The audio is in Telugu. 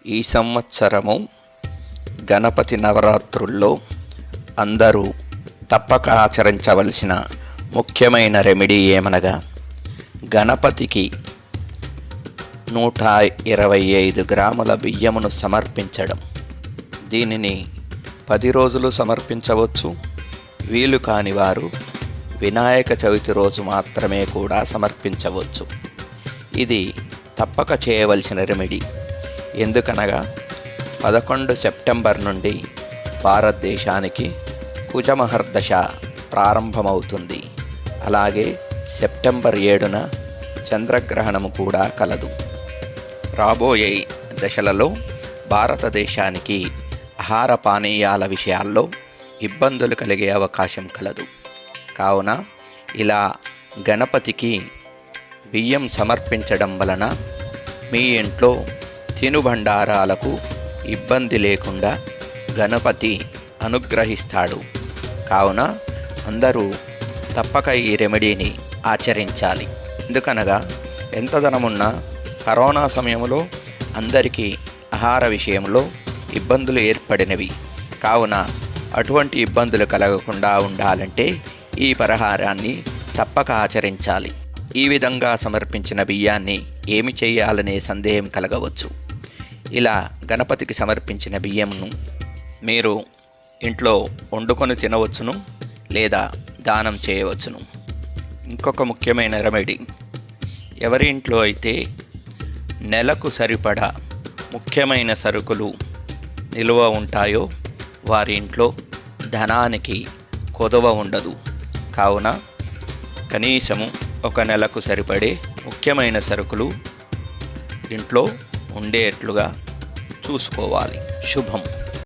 ఈ సంవత్సరము గణపతి నవరాత్రుల్లో అందరూ తప్పక ఆచరించవలసిన ముఖ్యమైన రెమెడీ ఏమనగా గణపతికి 125 గ్రాముల బియ్యమును సమర్పించడం. దీనిని 10 రోజులు సమర్పించవచ్చు. వీలు కాని వారు వినాయక చవితి రోజు మాత్రమే కూడా సమర్పించవచ్చు. ఇది తప్పక చేయవలసిన రెమెడీ. ఎందుకనగా 11 సెప్టెంబర్ నుండి భారతదేశానికి కుజమహర్దశ ప్రారంభమవుతుంది. అలాగే సెప్టెంబర్ 7న చంద్రగ్రహణము కూడా కలదు. రాబోయే దశలలో భారతదేశానికి ఆహార పానీయాల విషయాల్లో ఇబ్బందులు కలిగే అవకాశం కలదు. కావున ఇలా గణపతికి బియ్యం సమర్పించడం వలన మీ ఇంట్లో తినుబండారాలకు ఇబ్బంది లేకుండా గణపతి అనుగ్రహిస్తాడు. కావున అందరూ తప్పక ఈ రెమెడీని ఆచరించాలి. ఎందుకనగా ఎంత ధనమున్నా కరోనా సమయంలో అందరికీ ఆహార విషయంలో ఇబ్బందులు ఏర్పడినవి. కావున అటువంటి ఇబ్బందులు కలగకుండా ఉండాలంటే ఈ పరిహారాన్ని తప్పక ఆచరించాలి. ఈ విధంగా సమర్పించిన బియ్యాన్ని ఏమి చేయాలనే సందేహం కలగవచ్చు. ఇలా గణపతికి సమర్పించిన బియ్యంను మీరు ఇంట్లో వండుకొని తినవచ్చును, లేదా దానం చేయవచ్చును. ఇంకొక ముఖ్యమైన రెమెడీ, ఎవరి ఇంట్లో అయితే నెలకు సరిపడా ముఖ్యమైన సరుకులు నిల్వ ఉంటాయో వారి ఇంట్లో ధనానికి కొదవ ఉండదు. కావున కనీసము 1 నెలకు సరిపడే ముఖ్యమైన సరుకులు ఇంట్లో ఉండేట్లుగా చూసుకోవాలి. శుభం.